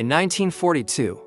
In 1942,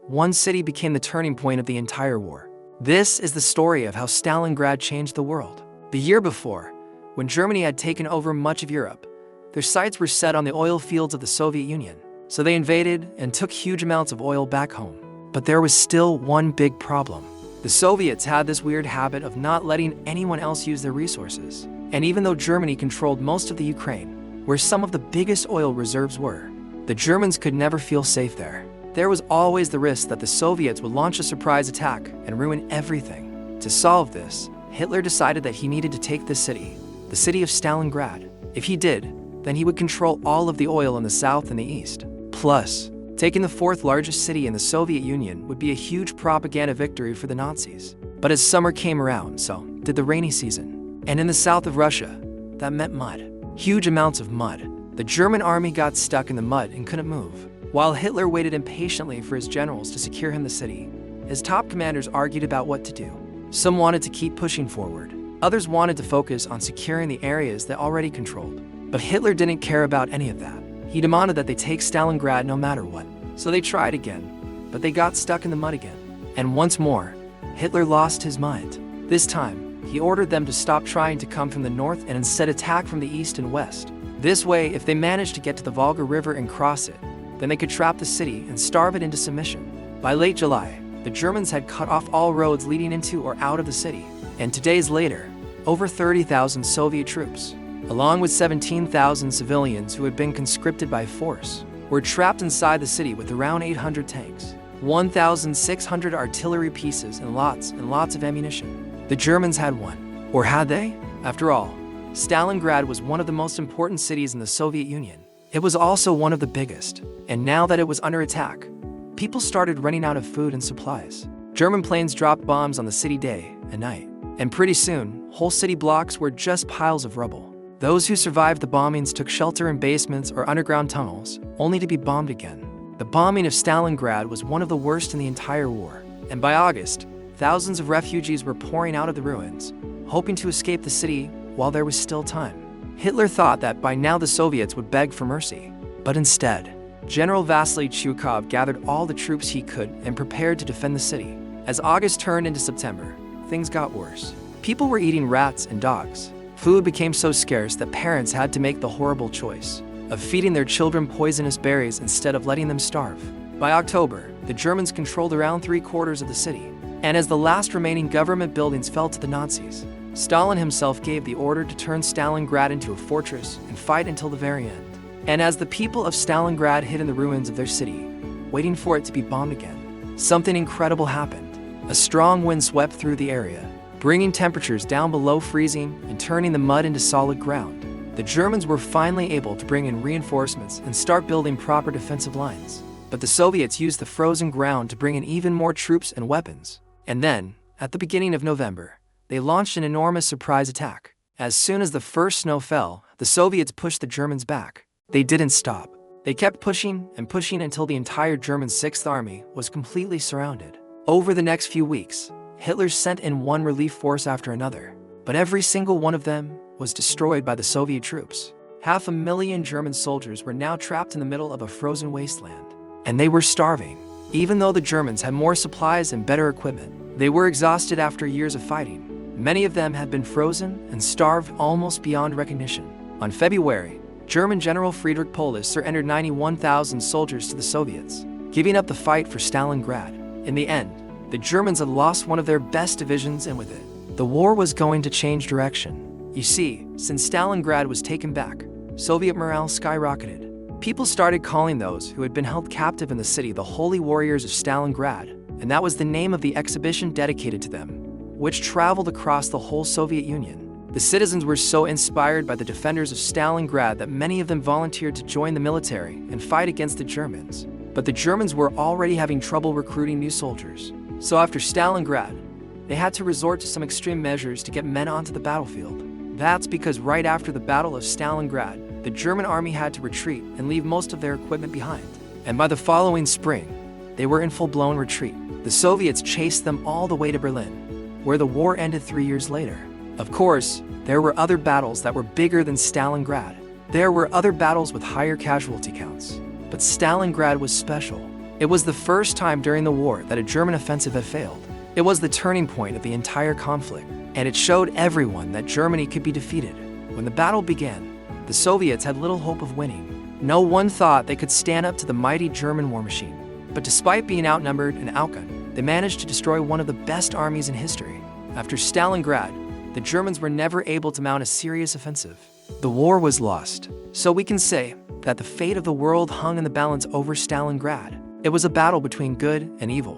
one city became the turning point of the entire war. This is the story of how Stalingrad changed the world. The year before, when Germany had taken over much of Europe, their sights were set on the oil fields of the Soviet Union. So they invaded and took huge amounts of oil back home. But there was still one big problem. The Soviets had this weird habit of not letting anyone else use their resources. And even though Germany controlled most of the Ukraine, where some of the biggest oil reserves were, the Germans could never feel safe there. There was always the risk that the Soviets would launch a surprise attack and ruin everything. To solve this, Hitler decided that he needed to take this city, the city of Stalingrad. If he did, then he would control all of the oil in the south and the east. Plus, taking the fourth largest city in the Soviet Union would be a huge propaganda victory for the Nazis. But as summer came around, so did the rainy season. And in the south of Russia, that meant mud. Huge amounts of mud. The German army got stuck in the mud and couldn't move. While Hitler waited impatiently for his generals to secure him the city, his top commanders argued about what to do. Some wanted to keep pushing forward. Others wanted to focus on securing the areas they already controlled. But Hitler didn't care about any of that. He demanded that they take Stalingrad no matter what. So they tried again, but they got stuck in the mud again. And once more, Hitler lost his mind. This time, he ordered them to stop trying to come from the north and instead attack from the east and west. This way, if they managed to get to the Volga River and cross it, then they could trap the city and starve it into submission. By late July, the Germans had cut off all roads leading into or out of the city. And 2 days later, over 30,000 Soviet troops, along with 17,000 civilians who had been conscripted by force, were trapped inside the city with around 800 tanks, 1,600 artillery pieces, and lots of ammunition. The Germans had won. Or had they? After all, Stalingrad was one of the most important cities in the Soviet Union. It was also one of the biggest. And now that it was under attack, people started running out of food and supplies. German planes dropped bombs on the city day and night. And pretty soon, whole city blocks were just piles of rubble. Those who survived the bombings took shelter in basements or underground tunnels, only to be bombed again. The bombing of Stalingrad was one of the worst in the entire war. And by August, thousands of refugees were pouring out of the ruins, hoping to escape the city while there was still time. Hitler thought that by now the Soviets would beg for mercy. But instead, General Vasily Chukov gathered all the troops he could and prepared to defend the city. As August turned into September, things got worse. People were eating rats and dogs. Food became so scarce that parents had to make the horrible choice of feeding their children poisonous berries instead of letting them starve. By October, the Germans controlled around 3/4 of the city. And as the last remaining government buildings fell to the Nazis, Stalin himself gave the order to turn Stalingrad into a fortress and fight until the very end. And as the people of Stalingrad hid in the ruins of their city, waiting for it to be bombed again, something incredible happened. A strong wind swept through the area, bringing temperatures down below freezing and turning the mud into solid ground. The Germans were finally able to bring in reinforcements and start building proper defensive lines. But the Soviets used the frozen ground to bring in even more troops and weapons. And then, at the beginning of November, they launched an enormous surprise attack. As soon as the first snow fell, the Soviets pushed the Germans back. They didn't stop. They kept pushing and pushing until the entire German 6th Army was completely surrounded. Over the next few weeks, Hitler sent in one relief force after another, but every single one of them was destroyed by the Soviet troops. 500,000 German soldiers were now trapped in the middle of a frozen wasteland, and they were starving. Even though the Germans had more supplies and better equipment, they were exhausted after years of fighting. Many of them had been frozen and starved almost beyond recognition. On February, German General Friedrich Paulus surrendered 91,000 soldiers to the Soviets, giving up the fight for Stalingrad. In the end, the Germans had lost one of their best divisions, and with it, the war was going to change direction. You see, since Stalingrad was taken back, Soviet morale skyrocketed. People started calling those who had been held captive in the city the Holy Warriors of Stalingrad, and that was the name of the exhibition dedicated to them, which traveled across the whole Soviet Union. The citizens were so inspired by the defenders of Stalingrad that many of them volunteered to join the military and fight against the Germans. But the Germans were already having trouble recruiting new soldiers. So after Stalingrad, they had to resort to some extreme measures to get men onto the battlefield. That's because right after the Battle of Stalingrad, the German army had to retreat and leave most of their equipment behind. And by the following spring, they were in full-blown retreat. The Soviets chased them all the way to Berlin, where the war ended 3 years later. Of course, there were other battles that were bigger than Stalingrad. There were other battles with higher casualty counts. But Stalingrad was special. It was the first time during the war that a German offensive had failed. It was the turning point of the entire conflict, and it showed everyone that Germany could be defeated. When the battle began, the Soviets had little hope of winning. No one thought they could stand up to the mighty German war machine. But despite being outnumbered and outgunned, they managed to destroy one of the best armies in history. After Stalingrad, the Germans were never able to mount a serious offensive. The war was lost, so we can say that the fate of the world hung in the balance over Stalingrad. It was a battle between good and evil,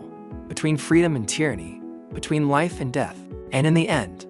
between freedom and tyranny, between life and death. And in the end,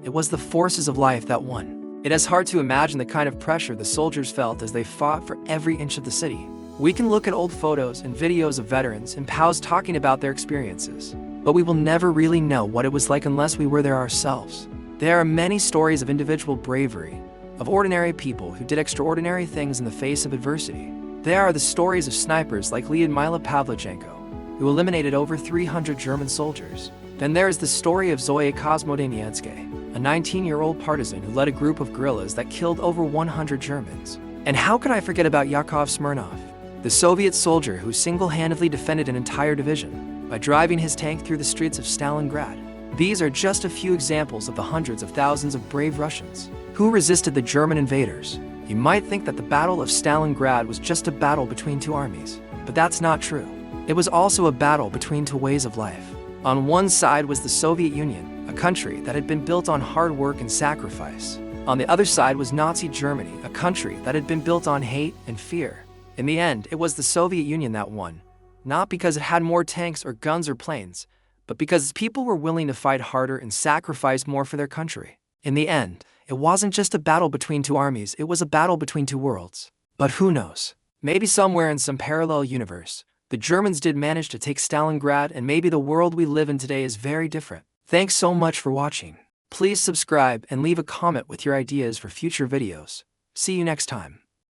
it was the forces of life that won. It is hard to imagine the kind of pressure the soldiers felt as they fought for every inch of the city. We can look at old photos and videos of veterans and POWs talking about their experiences, but we will never really know what it was like unless we were there ourselves. There are many stories of individual bravery, of ordinary people who did extraordinary things in the face of adversity. There are the stories of snipers like Lyudmila Pavlichenko, who eliminated over 300 German soldiers. Then there is the story of Zoya Kosmodemyanskaya, a 19-year-old partisan who led a group of guerrillas that killed over 100 Germans. And how could I forget about Yakov Smirnov, the Soviet soldier who single-handedly defended an entire division by driving his tank through the streets of Stalingrad? These are just a few examples of the hundreds of thousands of brave Russians who resisted the German invaders. You might think that the Battle of Stalingrad was just a battle between two armies, but that's not true. It was also a battle between two ways of life. On one side was the Soviet Union, a country that had been built on hard work and sacrifice. On the other side was Nazi Germany, a country that had been built on hate and fear. In the end, it was the Soviet Union that won, not because it had more tanks or guns or planes, but because people were willing to fight harder and sacrifice more for their country. In the end, it wasn't just a battle between two armies, it was a battle between two worlds. But who knows? Maybe somewhere in some parallel universe, the Germans did manage to take Stalingrad, and maybe the world we live in today is very different. Thanks so much for watching. Please subscribe and leave a comment with your ideas for future videos. See you next time.